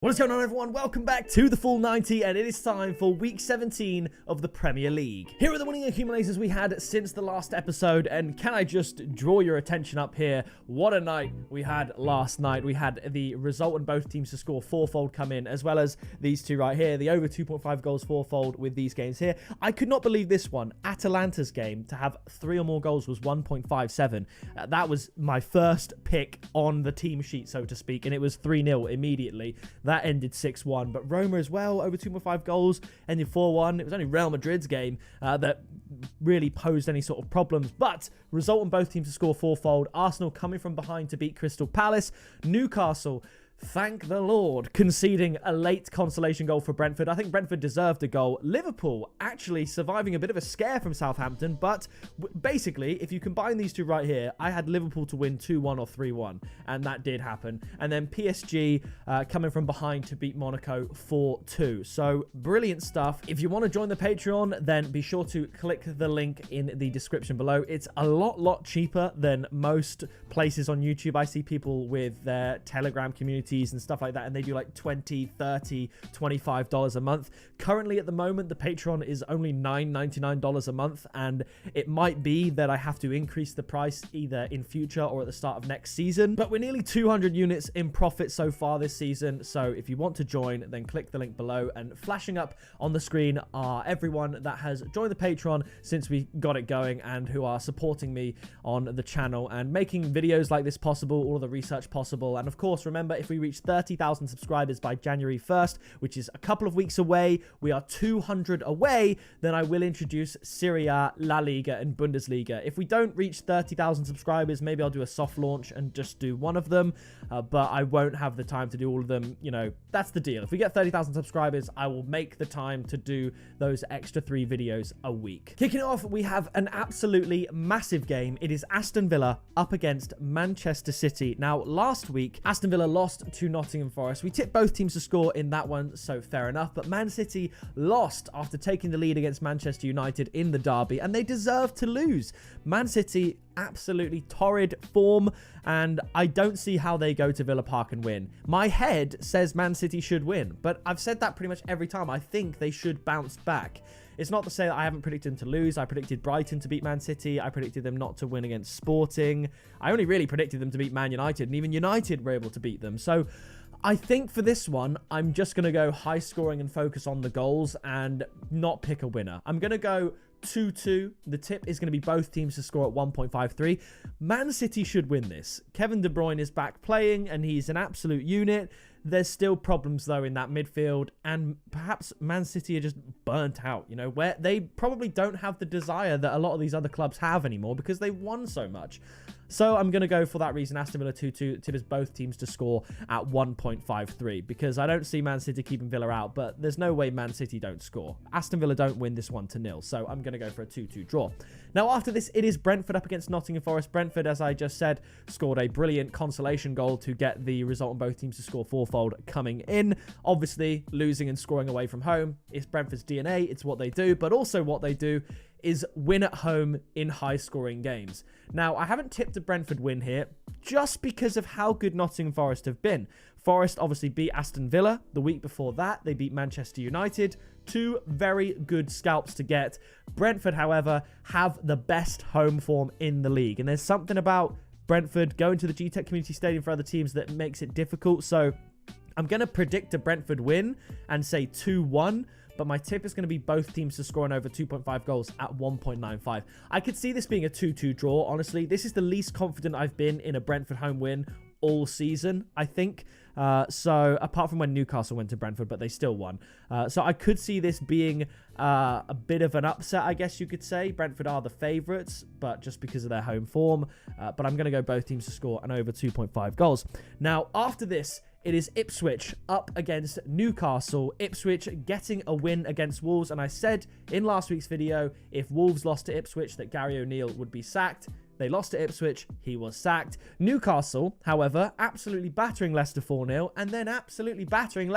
What is going on, everyone? Welcome back to the Full 90, and it is time for week 17 of the Premier League. Here are the winning accumulators we had since the last episode, and can I just draw your attention up here? What a night we had last night. We had the result in both teams to score fourfold come in, as well as these two right here, the over 2.5 goals fourfold with these games here. I could not believe this one. Atalanta's game to have 3 or more goals was 1.57. That was my first pick on the team sheet, so to speak, and it was 3-0 immediately. That ended 6-1, but Roma as well, over 2.5 goals, ended 4-1. It was only Real Madrid's game that really posed any sort of problems, but result on both teams to score fourfold. Arsenal coming from behind to beat Crystal Palace. Newcastle, thank the Lord, conceding a late consolation goal for Brentford. I think Brentford deserved a goal. Liverpool actually surviving a bit of a scare from Southampton, but basically, if you combine these two right here, I had Liverpool to win 2-1 or 3-1, and that did happen. And then PSG coming from behind to beat Monaco 4-2. So, brilliant stuff. If you want to join the Patreon, then be sure to click the link in the description below. It's a lot cheaper than most places on YouTube. I see people with their Telegram community and stuff like that, and they do like $20, $30, $25 a month. Currently at the moment, the Patreon is only $9.99 a month, and it might be that I have to increase the price either in future or at the start of next season, but we're nearly 200 units in profit so far this season. So if you want to join, then click the link below, and flashing up on the screen are everyone that has joined the Patreon since we got it going and who are supporting me on the channel and making videos like this possible, all of the research possible. And of course, remember, if we reach 30,000 subscribers by January 1st, which is a couple of weeks away, we are 200 away, then I will introduce Serie A, La Liga, and Bundesliga. If we don't reach 30,000 subscribers, maybe I'll do a soft launch and just do one of them, but I won't have the time to do all of them. You know, that's the deal. If we get 30,000 subscribers, I will make the time to do those extra 3 videos a week. Kicking off, we have an absolutely massive game. It is Aston Villa up against Manchester City. Now, last week, Aston Villa lost to Nottingham Forest. We tipped both teams to score in that one, so fair enough. But Man City lost after taking the lead against Manchester United in the derby, and they deserved to lose. Man City, absolutely torrid form, and I don't see how they go to Villa Park and win. My head says Man City should win, but I've said that pretty much every time. I think they should bounce back. It's not to say that I haven't predicted them to lose. I predicted Brighton to beat Man City. I predicted them not to win against Sporting. I only really predicted them to beat Man United, and even United were able to beat them. So I think for this one, I'm just going to go high scoring and focus on the goals and not pick a winner. I'm going to go 2-2. The tip is going to be both teams to score at 1.53. Man City should win this. Kevin De Bruyne is back playing, and he's an absolute unit. There's still problems, though, in that midfield, and perhaps Man City are just burnt out, you know, where they probably don't have the desire that a lot of these other clubs have anymore because they've won so much. So I'm going to go for that reason. Aston Villa 2-2. Tip is both teams to score at 1.53 because I don't see Man City keeping Villa out, but there's no way Man City don't score. Aston Villa don't win this 1-0, so I'm going to go for a 2-2 draw. Now, after this, it is Brentford up against Nottingham Forest. Brentford, as I just said, scored a brilliant consolation goal to get the result on both teams to score fourfold coming in. Obviously, losing and scoring away from home is Brentford's DNA. It's what they do, but also what they do is win at home in high-scoring games. Now, I haven't tipped a Brentford win here just because of how good Nottingham Forest have been. Forest obviously beat Aston Villa. The week before that, they beat Manchester United. 2 very good scalps to get. Brentford, however, have the best home form in the league. And there's something about Brentford going to the GTEC Community Stadium for other teams that makes it difficult. So I'm going to predict a Brentford win and say 2-1. But my tip is going to be both teams to score over 2.5 goals at 1.95. I could see this being a 2-2 draw, honestly. This is the least confident I've been in a Brentford home win all season, I think. So apart from when Newcastle went to Brentford, but they still won. So I could see this being a bit of an upset, I guess you could say. Brentford are the favourites, but just because of their home form. But I'm going to go both teams to score and over 2.5 goals. Now, after this, it is Ipswich up against Newcastle. Ipswich getting a win against Wolves. And I said in last week's video, if Wolves lost to Ipswich, that Gary O'Neill would be sacked. They lost to Ipswich. He was sacked. Newcastle, however, absolutely battering Leicester 4-0 and then absolutely battering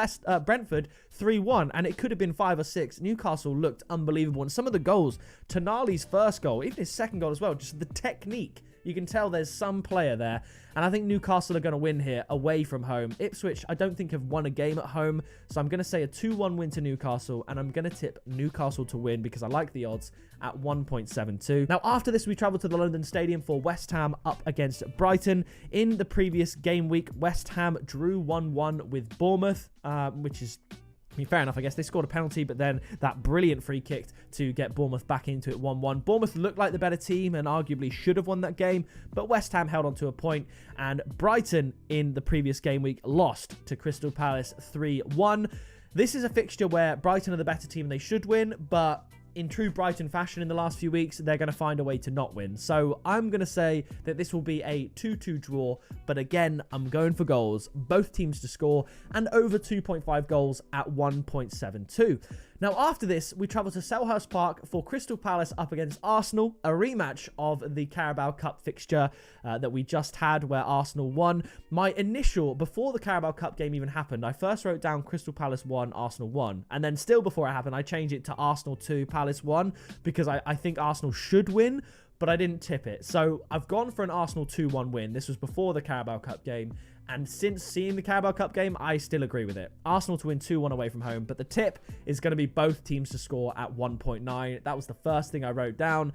Brentford 3-1. And it could have been 5 or 6. Newcastle looked unbelievable. And some of the goals, Tonali's first goal, even his second goal as well, just the technique You can tell there's some player there. And I think Newcastle are going to win here away from home. Ipswich, I don't think have won a game at home. So I'm going to say a 2-1 win to Newcastle. And I'm going to tip Newcastle to win because I like the odds at 1.72. Now, after this, we travel to the London Stadium for West Ham up against Brighton. In the previous game week, West Ham drew 1-1 with Bournemouth, which is... I mean, fair enough, I guess. They scored a penalty, but then that brilliant free kick to get Bournemouth back into it 1-1. Bournemouth looked like the better team and arguably should have won that game, but West Ham held on to a point. And Brighton, in the previous game week, lost to Crystal Palace 3-1. This is a fixture where Brighton are the better team and they should win, but in true Brighton fashion in the last few weeks, they're going to find a way to not win. So I'm going to say that this will be a 2-2 draw, but again, I'm going for goals, both teams to score, and over 2.5 goals at 1.72. Now, after this, we travel to Selhurst Park for Crystal Palace up against Arsenal, a rematch of the Carabao Cup fixture that we just had where Arsenal won. My initial, before the Carabao Cup game even happened, I first wrote down Crystal Palace 1, Arsenal 1. And then still before it happened, I changed it to Arsenal 2, Palace 1, because I think Arsenal should win, but I didn't tip it. So I've gone for an Arsenal 2-1 win. This was before the Carabao Cup game. And since seeing the Carabao Cup game, I still agree with it. Arsenal to win 2-1 away from home. But the tip is going to be both teams to score at 1.9. That was the first thing I wrote down.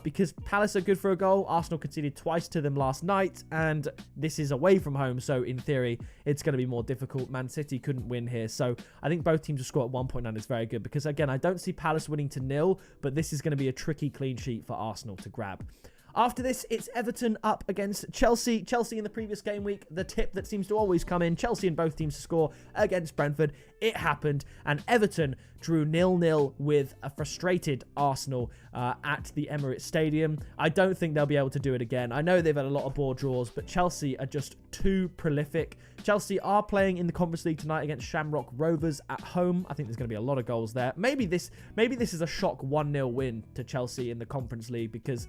Because Palace are good for a goal. Arsenal conceded twice to them last night. And this is away from home. So in theory, it's going to be more difficult. Man City couldn't win here. So I think both teams to score at 1.9 is very good. Because again, I don't see Palace winning to 0. But this is going to be a tricky clean sheet for Arsenal to grab. After this, it's Everton up against Chelsea. Chelsea in the previous game week, the tip that seems to always come in. Chelsea and both teams to score against Brentford. It happened, and Everton drew 0-0 with a frustrated Arsenal at the Emirates Stadium. I don't think they'll be able to do it again. I know they've had a lot of ball draws, but Chelsea are just too prolific. Chelsea are playing in the Conference League tonight against Shamrock Rovers at home. I think there's going to be a lot of goals there. Maybe this is a shock 1-0 win to Chelsea in the Conference League because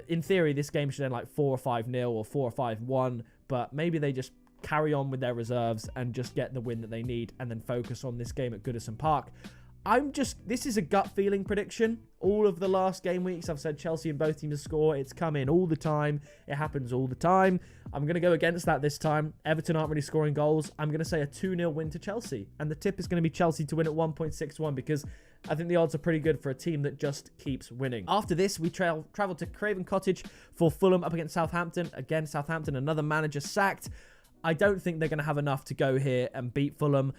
in theory this game should end like 4 or 5-0 or 4 or 5-1, but maybe they just carry on with their reserves and just get the win that they need and then focus on this game at Goodison Park. This is a gut feeling prediction. All of the last game weeks, I've said Chelsea and both teams to score. It's come in all the time. It happens all the time. I'm going to go against that this time. Everton aren't really scoring goals. I'm going to say a 2-0 win to Chelsea. And the tip is going to be Chelsea to win at 1.61 because I think the odds are pretty good for a team that just keeps winning. After this, we travel to Craven Cottage for Fulham up against Southampton. Again, Southampton, another manager sacked. I don't think they're going to have enough to go here and beat Fulham.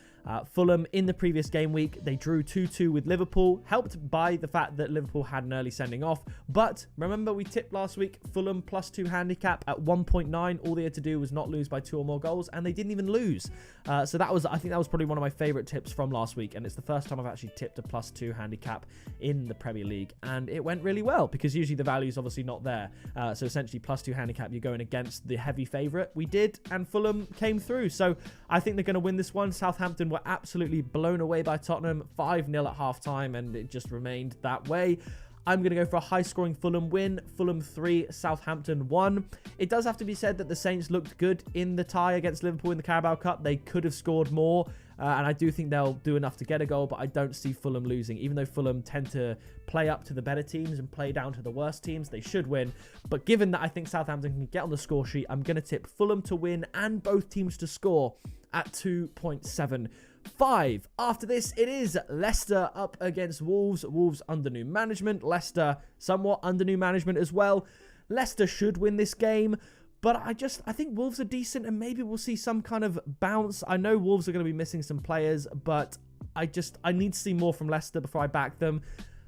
Fulham, in the previous game week, they drew 2-2 with Liverpool, helped by the fact that Liverpool had an early sending off. But remember, we tipped last week, Fulham +2 handicap at 1.9. All they had to do was not lose by 2 or more goals, and they didn't even lose. So I think that was probably one of my favourite tips from last week, and it's the first time I've actually tipped a +2 handicap in the Premier League, and it went really well, because usually the value is obviously not there. So essentially, +2 handicap, you're going against the heavy favourite. We did, and Fulham came through. So I think they're going to win this one. Southampton were absolutely blown away by Tottenham, 5-0 at half-time, and it just remained that way. I'm going to go for a high-scoring Fulham win. Fulham 3, Southampton 1. It does have to be said that the Saints looked good in the tie against Liverpool in the Carabao Cup. They could have scored more, and I do think they'll do enough to get a goal, but I don't see Fulham losing. Even though Fulham tend to play up to the better teams and play down to the worst teams, they should win. But given that I think Southampton can get on the score sheet, I'm going to tip Fulham to win and both teams to score at 2.75. After this, it is Leicester up against Wolves. Wolves under new management. Leicester somewhat under new management as well. Leicester should win this game, but I think Wolves are decent and maybe we'll see some kind of bounce. I know Wolves are going to be missing some players, but I need to see more from Leicester before I back them.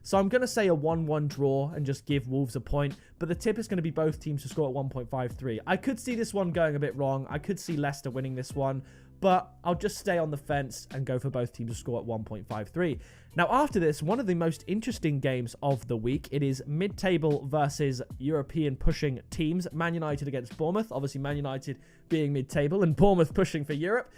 So I'm going to say a 1-1 draw and just give Wolves a point. But the tip is going to be both teams to score at 1.53. I could see this one going a bit wrong. I could see Leicester winning this one. But I'll just stay on the fence and go for both teams to score at 1.53. Now, after this, one of the most interesting games of the week. It is mid-table versus European pushing teams. Man United against Bournemouth. Obviously, Man United being mid-table and Bournemouth pushing for Europe.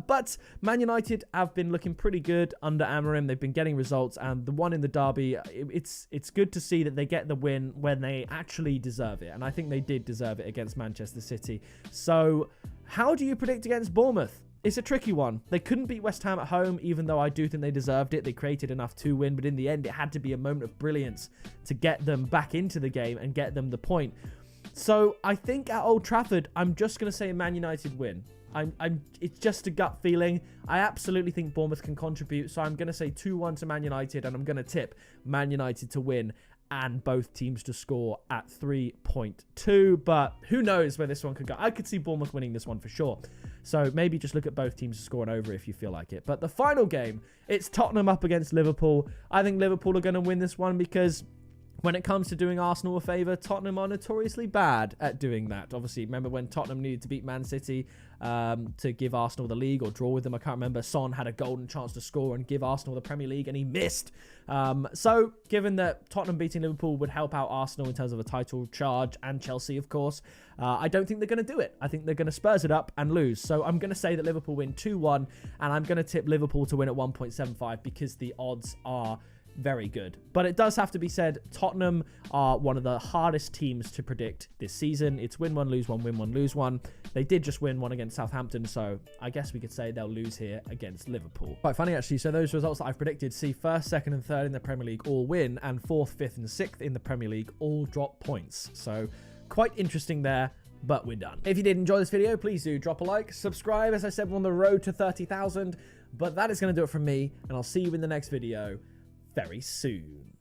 But Man United have been looking pretty good under Amorim. They've been getting results. And the one in the derby, it's good to see that they get the win when they actually deserve it. And I think they did deserve it against Manchester City. So how do you predict against Bournemouth? It's a tricky one. They couldn't beat West Ham at home, even though I do think they deserved it. They created enough to win, but in the end, it had to be a moment of brilliance to get them back into the game and get them the point. So I think at Old Trafford, I'm just going to say a Man United win. It's just a gut feeling. I absolutely think Bournemouth can contribute, so I'm going to say 2-1 to Man United, and I'm going to tip Man United to win and both teams to score at 3.2. But who knows where this one could go? I could see Bournemouth winning this one for sure. So maybe just look at both teams to score an over if you feel like it. But the final game, it's Tottenham up against Liverpool. I think Liverpool are going to win this one because when it comes to doing Arsenal a favour, Tottenham are notoriously bad at doing that. Obviously, remember when Tottenham needed to beat Man City to give Arsenal the league or draw with them? I can't remember. Son had a golden chance to score and give Arsenal the Premier League, and he missed. So, given that Tottenham beating Liverpool would help out Arsenal in terms of a title charge, and Chelsea, of course, I don't think they're going to do it. I think they're going to Spurs it up and lose. So, I'm going to say that Liverpool win 2-1, and I'm going to tip Liverpool to win at 1.75 because the odds are very good. But it does have to be said, Tottenham are one of the hardest teams to predict this season. It's win one, lose one, win one, lose one. They did just win one against Southampton, so I guess we could say they'll lose here against Liverpool. Quite funny, actually. So those results that I've predicted, see first, second, and third in the Premier League all win, and fourth, fifth, and sixth in the Premier League all drop points. So quite interesting there. But we're done. If you did enjoy this video, please do drop a like, subscribe. As I said, we're on the road to 30,000. But that is going to do it from me, and I'll see you in the next video very soon.